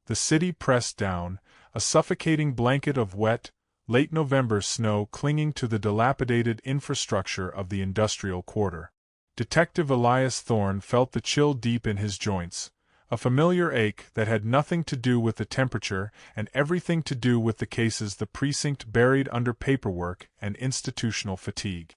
the city pressed down, a suffocating blanket of wet, late November snow clinging to the dilapidated infrastructure of the industrial quarter. Detective Elias Thorne felt the chill deep in his joints, a familiar ache that had nothing to do with the temperature and everything to do with the cases the precinct buried under paperwork and institutional fatigue.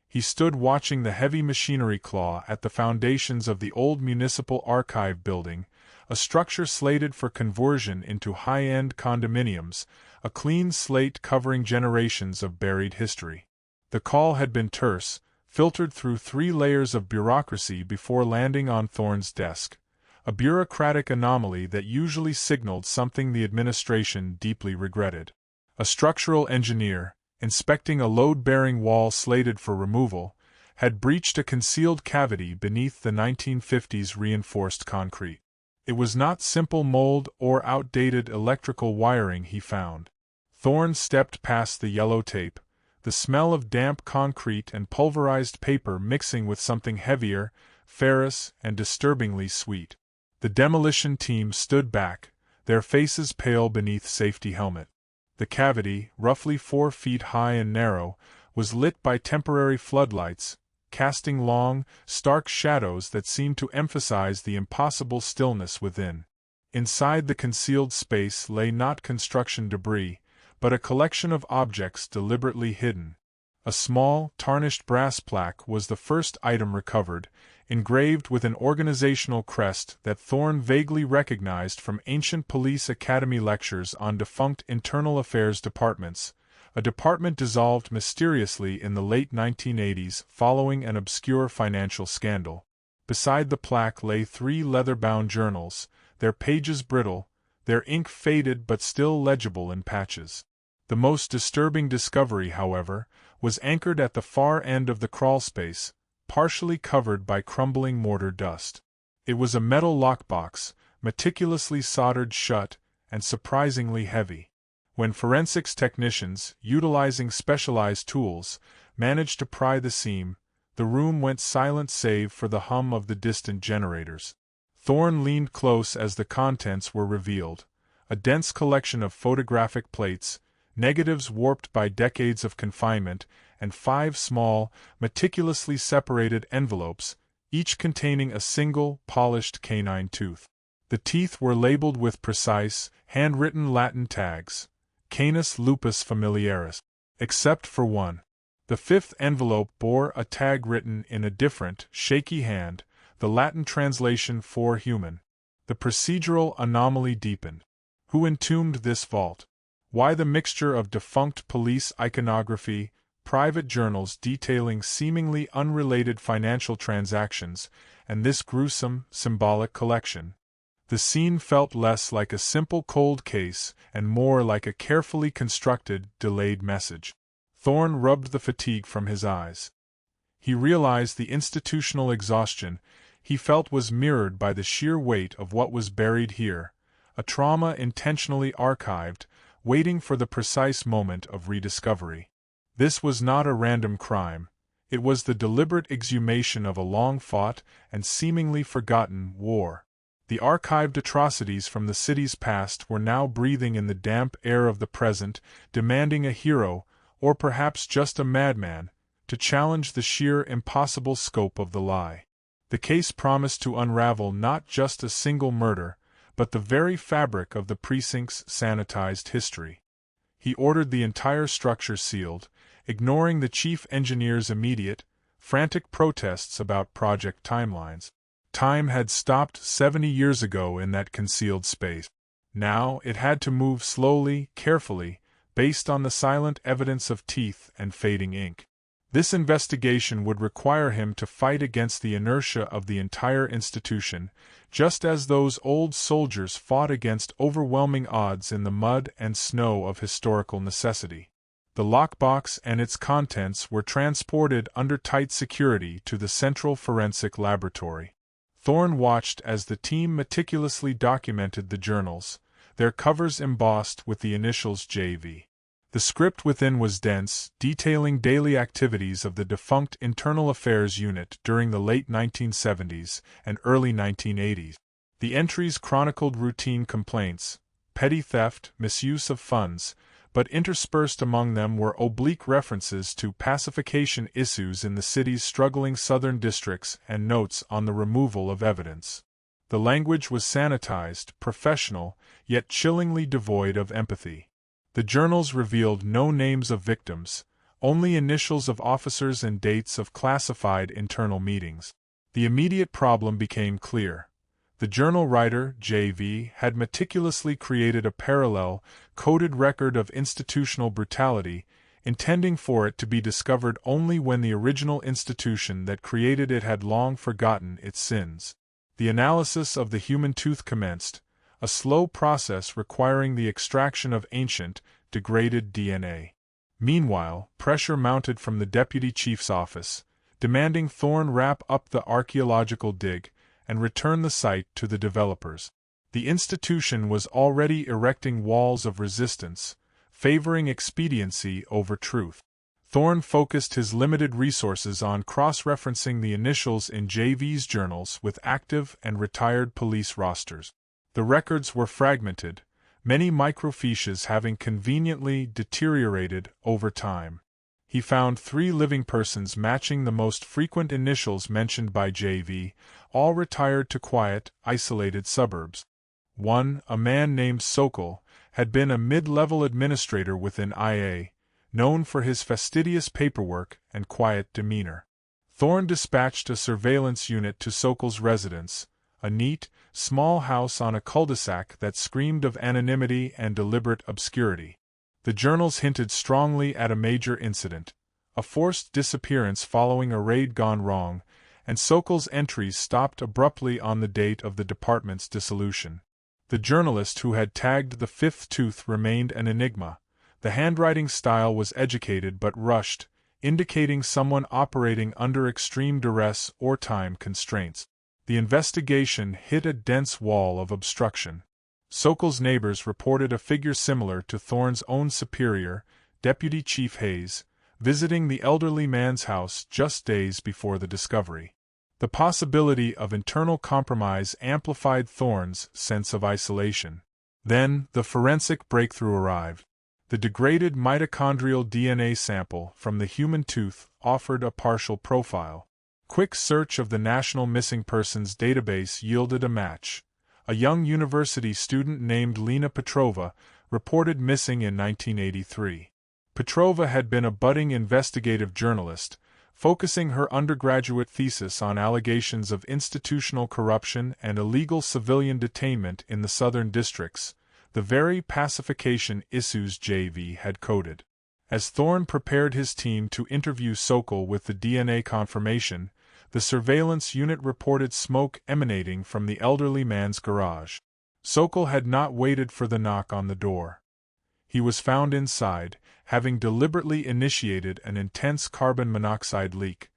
He stood watching the heavy machinery claw at the foundations of the old municipal archive building, a structure slated for conversion into high-end condominiums, a clean slate covering generations of buried history. The call had been terse, filtered through 3 layers of bureaucracy before landing on Thorne's desk, a bureaucratic anomaly that usually signaled something the administration deeply regretted. A structural engineer, inspecting a load-bearing wall slated for removal, had breached a concealed cavity beneath the 1950s reinforced concrete. It was not simple mold or outdated electrical wiring he found. Thorne stepped past the yellow tape, the smell of damp concrete and pulverized paper mixing with something heavier, ferrous, and disturbingly sweet. The demolition team stood back, their faces pale beneath safety helmet. The cavity, roughly 4 feet high and narrow, was lit by temporary floodlights, casting long, stark shadows that seemed to emphasize the impossible stillness within. Inside the concealed space lay not construction debris, but a collection of objects deliberately hidden. A small, tarnished brass plaque was the first item recovered, engraved with an organizational crest that Thorne vaguely recognized from ancient police academy lectures on defunct internal affairs departments, a department dissolved mysteriously in the late 1980s following an obscure financial scandal. Beside the plaque lay 3 leather-bound journals, their pages brittle, their ink faded but still legible in patches. The most disturbing discovery, however, was anchored at the far end of the crawlspace, partially covered by crumbling mortar dust. It was a metal lockbox, meticulously soldered shut, and surprisingly heavy. When forensics technicians, utilizing specialized tools, managed to pry the seam, the room went silent save for the hum of the distant generators. Thorne leaned close as the contents were revealed, a dense collection of photographic plates, negatives warped by decades of confinement, and 5 small, meticulously separated envelopes, each containing a single, polished canine tooth. The teeth were labeled with precise, handwritten Latin tags, Canis lupus familiaris, except for one. The 5th envelope bore a tag written in a different, shaky hand, the Latin translation for human. The procedural anomaly deepened. Who entombed this vault? Why the mixture of defunct police iconography, private journals detailing seemingly unrelated financial transactions, and this gruesome, symbolic collection? The scene felt less like a simple cold case and more like a carefully constructed, delayed message. Thorne rubbed the fatigue from his eyes. He realized the institutional exhaustion he felt was mirrored by the sheer weight of what was buried here, a trauma intentionally archived, waiting for the precise moment of rediscovery. This was not a random crime, it was the deliberate exhumation of a long-fought and seemingly forgotten war. The archived atrocities from the city's past were now breathing in the damp air of the present, demanding a hero, or perhaps just a madman, to challenge the sheer impossible scope of the lie. The case promised to unravel not just a single murder, but the very fabric of the precinct's sanitized history. He ordered the entire structure sealed, ignoring the chief engineer's immediate, frantic protests about project timelines. Time had stopped 70 years ago in that concealed space. Now it had to move slowly, carefully, based on the silent evidence of teeth and fading ink. This investigation would require him to fight against the inertia of the entire institution, just as those old soldiers fought against overwhelming odds in the mud and snow of historical necessity. The lockbox and its contents were transported under tight security to the Central Forensic Laboratory. Thorne watched as the team meticulously documented the journals, their covers embossed with the initials JV. The script within was dense, detailing daily activities of the defunct Internal Affairs Unit during the late 1970s and early 1980s. The entries chronicled routine complaints, petty theft, misuse of funds, but interspersed among them were oblique references to pacification issues in the city's struggling southern districts and notes on the removal of evidence. The language was sanitized, professional, yet chillingly devoid of empathy. The journals revealed no names of victims, only initials of officers and dates of classified internal meetings. The immediate problem became clear. The journal writer, J.V., had meticulously created a parallel, coded record of institutional brutality, intending for it to be discovered only when the original institution that created it had long forgotten its sins. The analysis of the human tooth commenced, a slow process requiring the extraction of ancient, degraded DNA. Meanwhile, pressure mounted from the deputy chief's office, demanding Thorne wrap up the archaeological dig and return the site to the developers. The institution was already erecting walls of resistance, favoring expediency over truth. Thorne focused his limited resources on cross-referencing the initials in JV's journals with active and retired police rosters. The records were fragmented, many microfiches having conveniently deteriorated over time. He found 3 living persons matching the most frequent initials mentioned by JV, all retired to quiet, isolated suburbs. One, a man named Sokol, had been a mid-level administrator within IA, known for his fastidious paperwork and quiet demeanor. Thorne dispatched a surveillance unit to Sokol's residence, a neat, small house on a cul-de-sac that screamed of anonymity and deliberate obscurity. The journals hinted strongly at a major incident, a forced disappearance following a raid gone wrong, and Sokol's entries stopped abruptly on the date of the department's dissolution. The journalist who had tagged the 5th tooth remained an enigma. The handwriting style was educated but rushed, indicating someone operating under extreme duress or time constraints. The investigation hit a dense wall of obstruction. Sokol's neighbors reported a figure similar to Thorne's own superior, Deputy Chief Hayes, visiting the elderly man's house just days before the discovery. The possibility of internal compromise amplified Thorne's sense of isolation. Then, the forensic breakthrough arrived. The degraded mitochondrial DNA sample from the human tooth offered a partial profile. Quick search of the National Missing Persons database yielded a match. A young university student named Lena Petrova reported missing in 1983. Petrova had been a budding investigative journalist, focusing her undergraduate thesis on allegations of institutional corruption and illegal civilian detainment in the southern districts, the very pacification issues JV had coded. As Thorne prepared his team to interview Sokol with the DNA confirmation, the surveillance unit reported smoke emanating from the elderly man's garage. Sokol had not waited for the knock on the door. He was found inside, having deliberately initiated an intense carbon monoxide leak,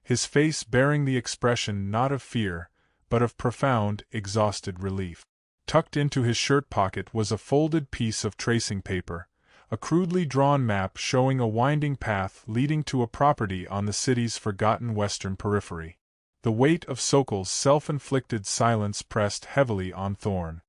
his face bearing the expression not of fear, but of profound, exhausted relief. Tucked into his shirt pocket was a folded piece of tracing paper, a crudely drawn map showing a winding path leading to a property on the city's forgotten western periphery. The weight of Sokol's self-inflicted silence pressed heavily on Thorne.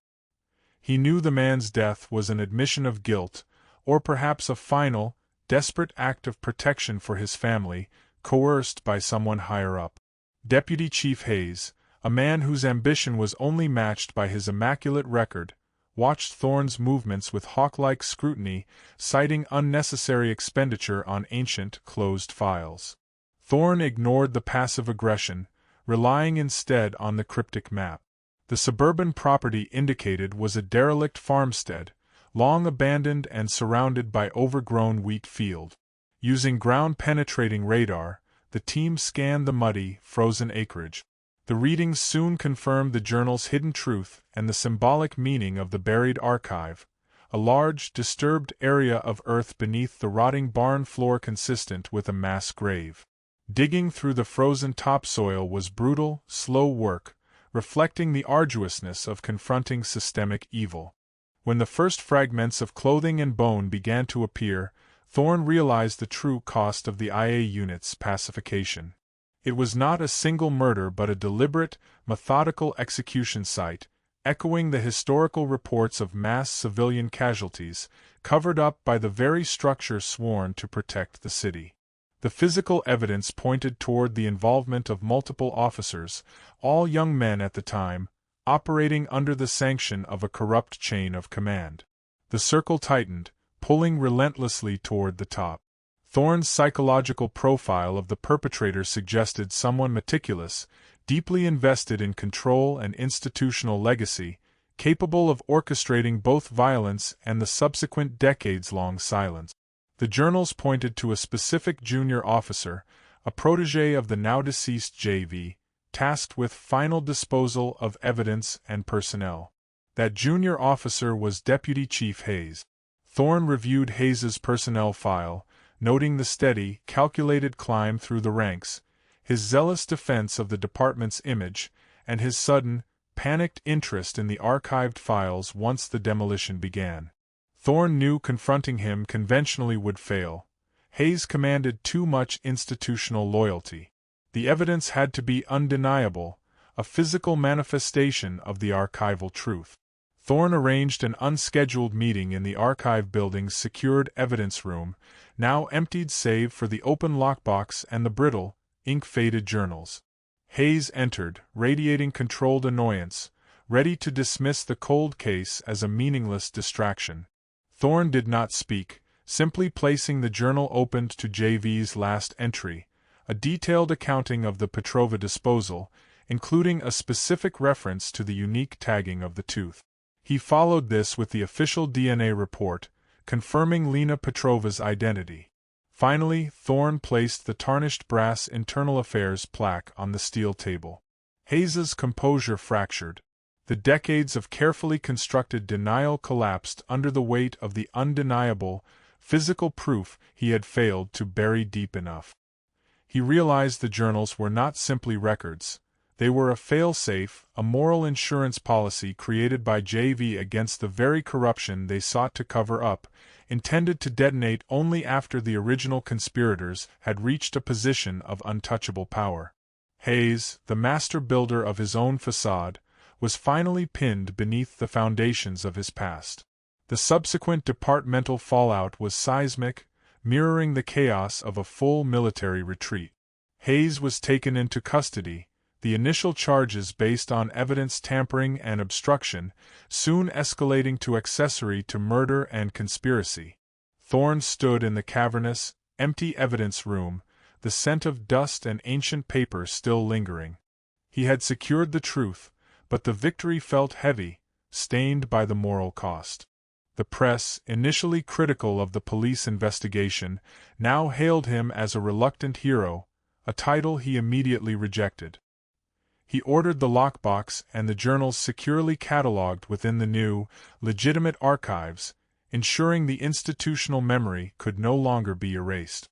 He knew the man's death was an admission of guilt, or perhaps a final, desperate act of protection for his family, coerced by someone higher up. Deputy Chief Hayes, a man whose ambition was only matched by his immaculate record, watched Thorne's movements with hawk-like scrutiny, citing unnecessary expenditure on ancient, closed files. Thorne ignored the passive aggression, relying instead on the cryptic map. The suburban property indicated was a derelict farmstead, long abandoned and surrounded by overgrown wheat field. Using ground-penetrating radar, the team scanned the muddy, frozen acreage. The readings soon confirmed the journal's hidden truth and the symbolic meaning of the buried archive, a large, disturbed area of earth beneath the rotting barn floor consistent with a mass grave. Digging through the frozen topsoil was brutal, slow work, reflecting the arduousness of confronting systemic evil. When the first fragments of clothing and bone began to appear, Thorne realized the true cost of the IA unit's pacification. It was not a single murder but a deliberate, methodical execution site, echoing the historical reports of mass civilian casualties, covered up by the very structure sworn to protect the city. The physical evidence pointed toward the involvement of multiple officers, all young men at the time, operating under the sanction of a corrupt chain of command. The circle tightened, pulling relentlessly toward the top. Thorne's psychological profile of the perpetrator suggested someone meticulous, deeply invested in control and institutional legacy, capable of orchestrating both violence and the subsequent decades-long silence. The journals pointed to a specific junior officer, a protégé of the now-deceased JV, tasked with final disposal of evidence and personnel. That junior officer was Deputy Chief Hayes. Thorne reviewed Hayes's personnel file, noting the steady, calculated climb through the ranks, his zealous defense of the department's image, and his sudden, panicked interest in the archived files once the demolition began. Thorne knew confronting him conventionally would fail. Hayes commanded too much institutional loyalty. The evidence had to be undeniable, a physical manifestation of the archival truth. Thorne arranged an unscheduled meeting in the archive building's secured evidence room, now emptied save for the open lockbox and the brittle, ink-faded journals. Hayes entered, radiating controlled annoyance, ready to dismiss the cold case as a meaningless distraction. Thorne did not speak, simply placing the journal opened to JV's last entry, a detailed accounting of the Petrova disposal, including a specific reference to the unique tagging of the tooth. He followed this with the official DNA report, confirming Lena Petrova's identity. Finally, Thorne placed the tarnished brass internal affairs plaque on the steel table. Hayes's composure fractured. The decades of carefully constructed denial collapsed under the weight of the undeniable, physical proof he had failed to bury deep enough. He realized the journals were not simply records. They were a fail-safe, a moral insurance policy created by JV against the very corruption they sought to cover up, intended to detonate only after the original conspirators had reached a position of untouchable power. Hayes, the master builder of his own facade, was finally pinned beneath the foundations of his past. The subsequent departmental fallout was seismic, mirroring the chaos of a full military retreat. Hayes was taken into custody, the initial charges based on evidence tampering and obstruction, soon escalating to accessory to murder and conspiracy. Thorne stood in the cavernous, empty evidence room, the scent of dust and ancient paper still lingering. He had secured the truth, but the victory felt heavy, stained by the moral cost. The press, initially critical of the police investigation, now hailed him as a reluctant hero, a title he immediately rejected. He ordered the lockbox and the journals securely catalogued within the new, legitimate archives, ensuring the institutional memory could no longer be erased.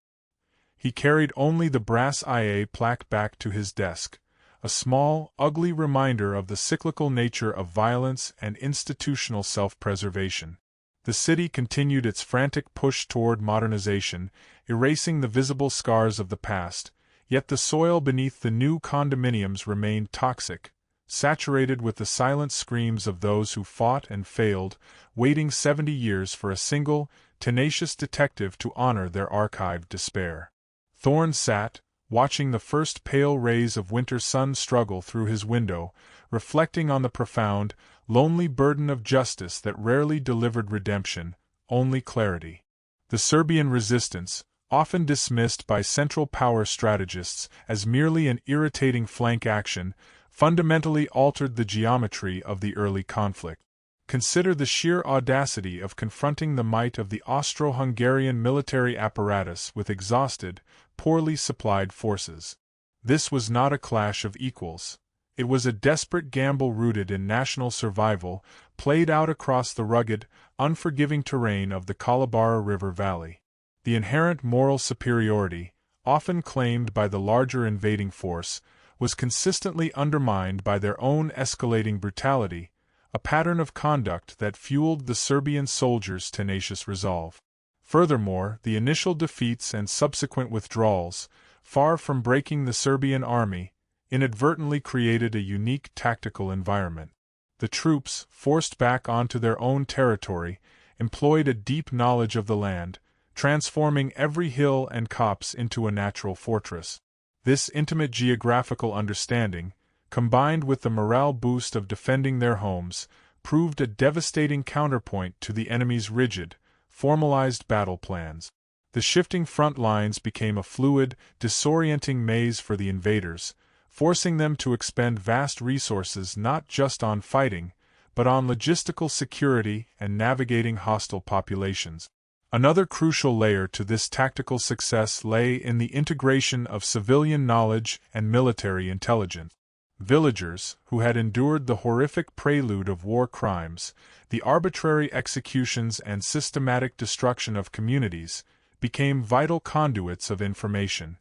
He carried only the brass IA plaque back to his desk, a small, ugly reminder of the cyclical nature of violence and institutional self-preservation. The city continued its frantic push toward modernization, erasing the visible scars of the past, yet the soil beneath the new condominiums remained toxic, saturated with the silent screams of those who fought and failed, waiting 70 years for a single, tenacious detective to honor their archived despair. Thorne sat, watching the first pale rays of winter sun struggle through his window, reflecting on the profound, lonely burden of justice that rarely delivered redemption, only clarity. The Serbian resistance, often dismissed by Central Power strategists as merely an irritating flank action, fundamentally altered the geometry of the early conflict. Consider the sheer audacity of confronting the might of the Austro-Hungarian military apparatus with exhausted, poorly supplied forces. This was not a clash of equals. It was a desperate gamble rooted in national survival, played out across the rugged, unforgiving terrain of the Kolubara River Valley. The inherent moral superiority, often claimed by the larger invading force, was consistently undermined by their own escalating brutality, a pattern of conduct that fueled the Serbian soldiers' tenacious resolve. Furthermore, the initial defeats and subsequent withdrawals, far from breaking the Serbian army, inadvertently created a unique tactical environment. The troops, forced back onto their own territory, employed a deep knowledge of the land, transforming every hill and copse into a natural fortress. This intimate geographical understanding, combined with the morale boost of defending their homes, proved a devastating counterpoint to the enemy's rigid, formalized battle plans. The shifting front lines became a fluid, disorienting maze for the invaders, forcing them to expend vast resources not just on fighting, but on logistical security and navigating hostile populations. Another crucial layer to this tactical success lay in the integration of civilian knowledge and military intelligence. Villagers, who had endured the horrific prelude of war crimes, the arbitrary executions and systematic destruction of communities, became vital conduits of information.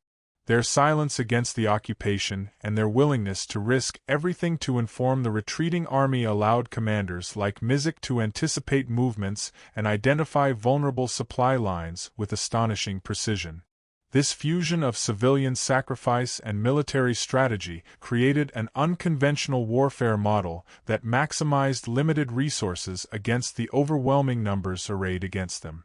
Their silence against the occupation and their willingness to risk everything to inform the retreating army allowed commanders like Mizik to anticipate movements and identify vulnerable supply lines with astonishing precision. This fusion of civilian sacrifice and military strategy created an unconventional warfare model that maximized limited resources against the overwhelming numbers arrayed against them.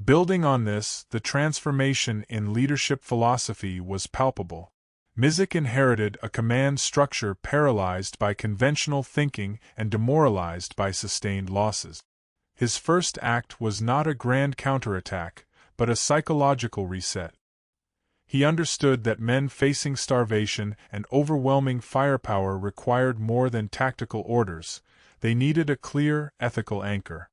Building on this, the transformation in leadership philosophy was palpable. Mizik inherited a command structure paralyzed by conventional thinking and demoralized by sustained losses. His first act was not a grand counterattack, but a psychological reset. He understood that men facing starvation and overwhelming firepower required more than tactical orders; they needed a clear, ethical anchor.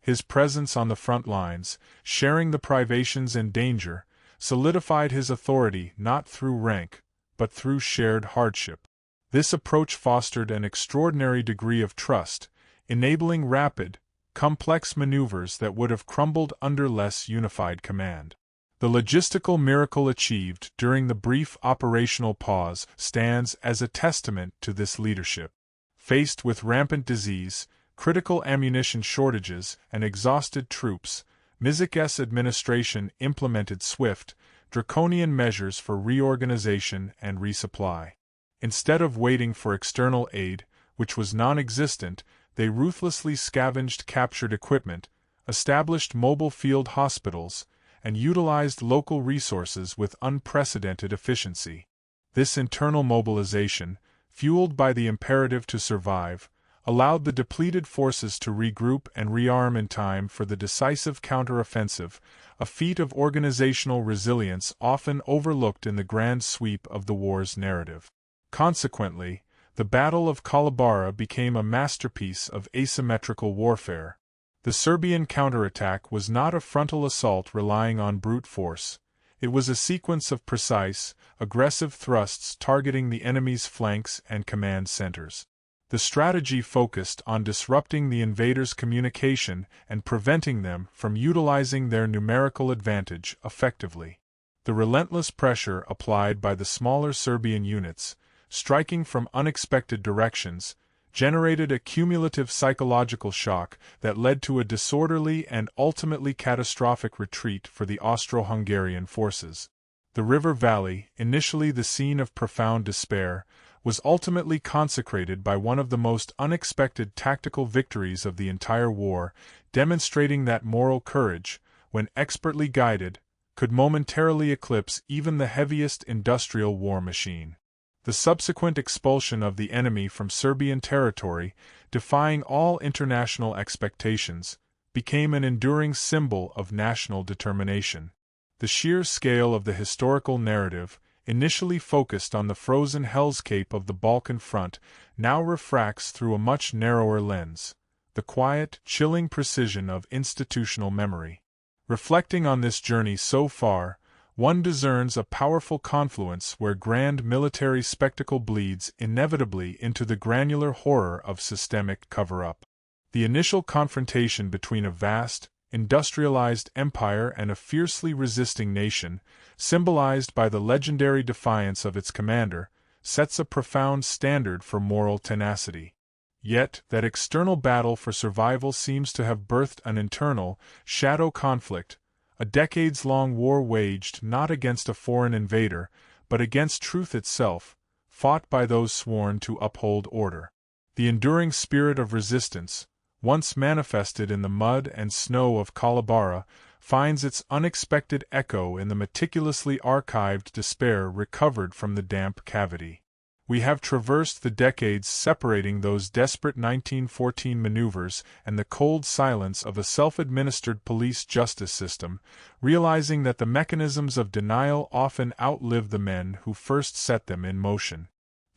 His presence on the front lines, sharing the privations and danger, solidified his authority not through rank, but through shared hardship. This approach fostered an extraordinary degree of trust, enabling rapid, complex maneuvers that would have crumbled under less unified command. The logistical miracle achieved during the brief operational pause stands as a testament to this leadership. Faced with rampant disease, critical ammunition shortages, and exhausted troops, Mizik's administration implemented swift, draconian measures for reorganization and resupply. Instead of waiting for external aid, which was non-existent, they ruthlessly scavenged captured equipment, established mobile field hospitals, and utilized local resources with unprecedented efficiency. This internal mobilization, fueled by the imperative to survive, allowed the depleted forces to regroup and rearm in time for the decisive counteroffensive, a feat of organizational resilience often overlooked in the grand sweep of the war's narrative. Consequently, the Battle of Kolubara became a masterpiece of asymmetrical warfare. The Serbian counterattack was not a frontal assault relying on brute force. It was a sequence of precise, aggressive thrusts targeting the enemy's flanks and command centers. The strategy focused on disrupting the invaders' communication and preventing them from utilizing their numerical advantage effectively. The relentless pressure applied by the smaller Serbian units, striking from unexpected directions, generated a cumulative psychological shock that led to a disorderly and ultimately catastrophic retreat for the Austro-Hungarian forces. The river valley, initially the scene of profound despair, was ultimately consecrated by one of the most unexpected tactical victories of the entire war, demonstrating that moral courage, when expertly guided, could momentarily eclipse even the heaviest industrial war machine. The subsequent expulsion of the enemy from Serbian territory, defying all international expectations, became an enduring symbol of national determination. The sheer scale of the historical narrative, initially focused on the frozen hellscape of the Balkan front, now refracts through a much narrower lens, the quiet, chilling precision of institutional memory. Reflecting on this journey so far, one discerns a powerful confluence where grand military spectacle bleeds inevitably into the granular horror of systemic cover-up. The initial confrontation between a vast, industrialized empire and a fiercely resisting nation, symbolized by the legendary defiance of its commander, sets a profound standard for moral tenacity. Yet, that external battle for survival seems to have birthed an internal, shadow conflict, a decades-long war waged not against a foreign invader, but against truth itself, fought by those sworn to uphold order. The enduring spirit of resistance, once manifested in the mud and snow of Kalabara, finds its unexpected echo in the meticulously archived despair recovered from the damp cavity. We have traversed the decades separating those desperate 1914 maneuvers and the cold silence of a self-administered police justice system, realizing that the mechanisms of denial often outlive the men who first set them in motion.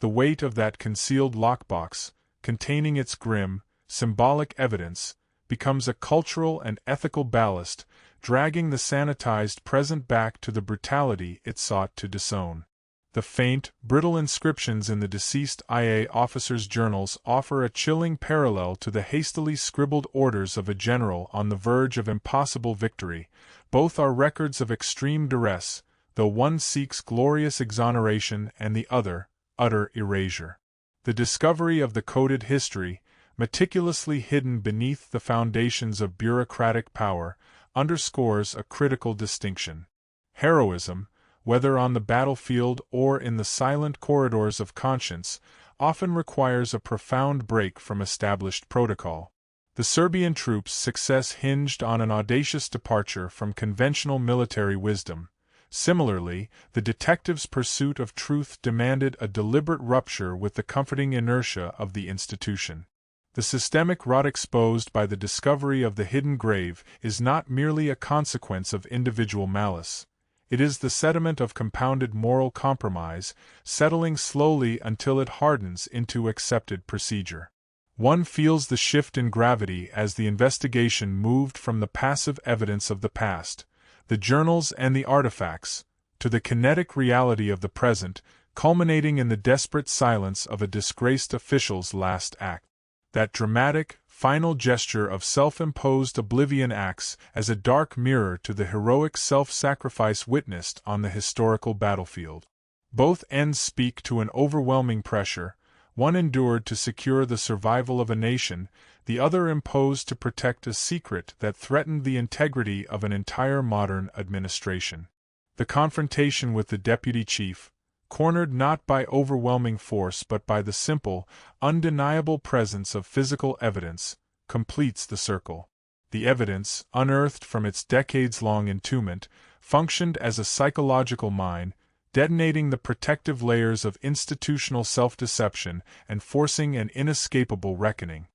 The weight of that concealed lockbox, containing its grim, symbolic evidence, becomes a cultural and ethical ballast, dragging the sanitized present back to the brutality it sought to disown. The faint, brittle inscriptions in the deceased IA officers' journals offer a chilling parallel to the hastily scribbled orders of a general on the verge of impossible victory. Both are records of extreme duress, though one seeks glorious exoneration and the other, utter erasure. The discovery of the coded history, meticulously hidden beneath the foundations of bureaucratic power, underscores a critical distinction. Heroism, whether on the battlefield or in the silent corridors of conscience, often requires a profound break from established protocol. The Serbian troops' success hinged on an audacious departure from conventional military wisdom. Similarly, the detective's pursuit of truth demanded a deliberate rupture with the comforting inertia of the institution. The systemic rot exposed by the discovery of the hidden grave is not merely a consequence of individual malice. It is the sediment of compounded moral compromise, settling slowly until it hardens into accepted procedure. One feels the shift in gravity as the investigation moved from the passive evidence of the past, the journals and the artifacts, to the kinetic reality of the present, culminating in the desperate silence of a disgraced official's last act. That dramatic, final gesture of self-imposed oblivion acts as a dark mirror to the heroic self-sacrifice witnessed on the historical battlefield. Both ends speak to an overwhelming pressure, one endured to secure the survival of a nation, the other imposed to protect a secret that threatened the integrity of an entire modern administration. The confrontation with the deputy chief, cornered not by overwhelming force but by the simple, undeniable presence of physical evidence, completes the circle. The evidence, unearthed from its decades-long entombment, functioned as a psychological mine, detonating the protective layers of institutional self-deception and forcing an inescapable reckoning.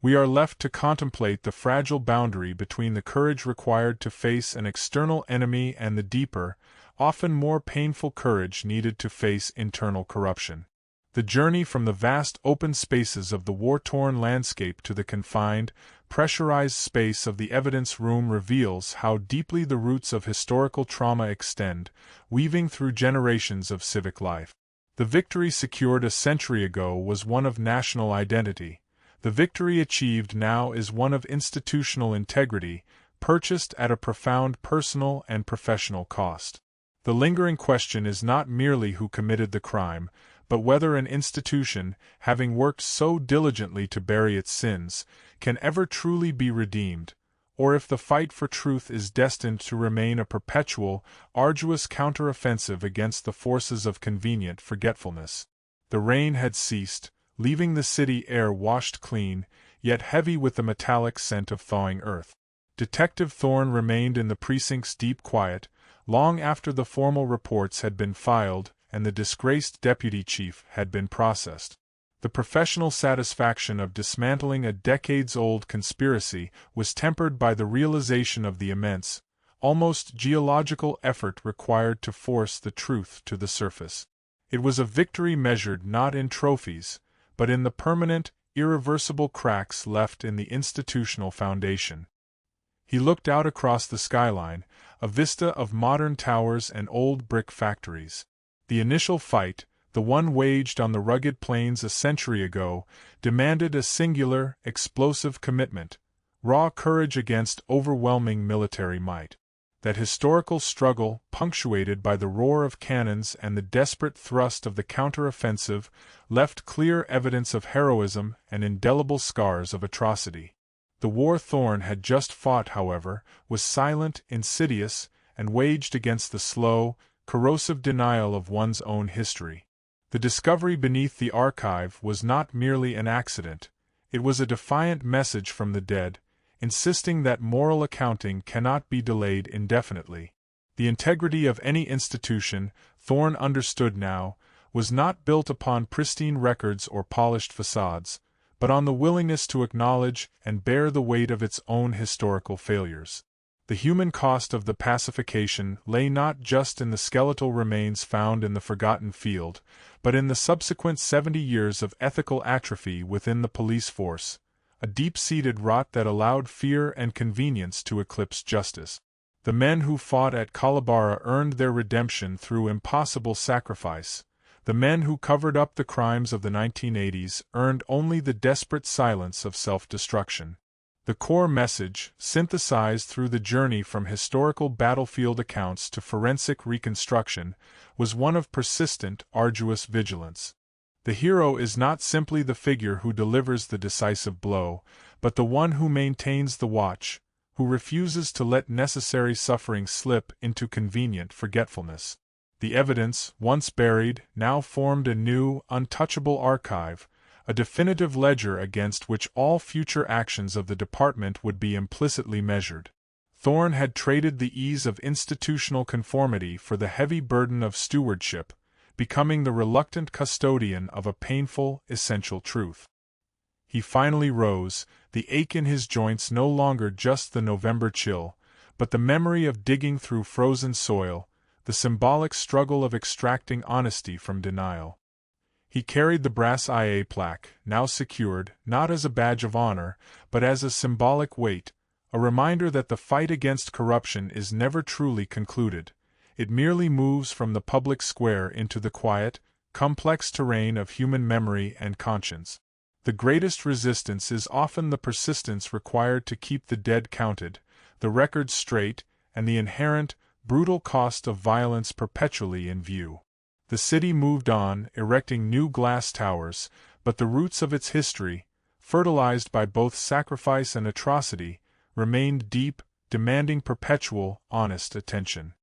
We are left to contemplate the fragile boundary between the courage required to face an external enemy and the deeper, often more painful courage needed to face internal corruption. The journey from the vast open spaces of the war-torn landscape to the confined, pressurized space of the evidence room reveals how deeply the roots of historical trauma extend, weaving through generations of civic life. The victory secured a century ago was one of national identity. The victory achieved now is one of institutional integrity, purchased at a profound personal and professional cost. The lingering question is not merely who committed the crime, but whether an institution, having worked so diligently to bury its sins, can ever truly be redeemed, or if the fight for truth is destined to remain a perpetual, arduous counteroffensive against the forces of convenient forgetfulness. The rain had ceased, leaving the city air washed clean, yet heavy with the metallic scent of thawing earth. Detective Thorne remained in the precinct's deep quiet, long after the formal reports had been filed and the disgraced deputy chief had been processed. The professional satisfaction of dismantling a decades-old conspiracy was tempered by the realization of the immense, almost geological effort required to force the truth to the surface. It was a victory measured not in trophies, but in the permanent, irreversible cracks left in the institutional foundation. He looked out across the skyline, a vista of modern towers and old brick factories. The initial fight, the one waged on the rugged plains a century ago, demanded a singular, explosive commitment, raw courage against overwhelming military might. That historical struggle, punctuated by the roar of cannons and the desperate thrust of the counter-offensive, left clear evidence of heroism and indelible scars of atrocity. The war Thorne had just fought, however, was silent, insidious, and waged against the slow, corrosive denial of one's own history. The discovery beneath the archive was not merely an accident, it was a defiant message from the dead, insisting that moral accounting cannot be delayed indefinitely. The integrity of any institution, Thorne understood now, was not built upon pristine records or polished facades, but on the willingness to acknowledge and bear the weight of its own historical failures. The human cost of the pacification lay not just in the skeletal remains found in the forgotten field, but in the subsequent 70 years of ethical atrophy within the police force, a deep-seated rot that allowed fear and convenience to eclipse justice. The men who fought at Kalabara earned their redemption through impossible sacrifice. The men who covered up the crimes of the 1980s earned only the desperate silence of self-destruction. The core message, synthesized through the journey from historical battlefield accounts to forensic reconstruction, was one of persistent, arduous vigilance. The hero is not simply the figure who delivers the decisive blow, but the one who maintains the watch, who refuses to let necessary suffering slip into convenient forgetfulness. The evidence, once buried, now formed a new, untouchable archive, a definitive ledger against which all future actions of the department would be implicitly measured. Thorne had traded the ease of institutional conformity for the heavy burden of stewardship, becoming the reluctant custodian of a painful, essential truth. He finally rose, the ache in his joints no longer just the November chill, but the memory of digging through frozen soil, the symbolic struggle of extracting honesty from denial. He carried the brass IA plaque, now secured, not as a badge of honor, but as a symbolic weight, a reminder that the fight against corruption is never truly concluded. It merely moves from the public square into the quiet, complex terrain of human memory and conscience. The greatest resistance is often the persistence required to keep the dead counted, the records straight, and the inherent, brutal cost of violence perpetually in view. The city moved on, erecting new glass towers, but the roots of its history, fertilized by both sacrifice and atrocity, remained deep, demanding perpetual, honest attention.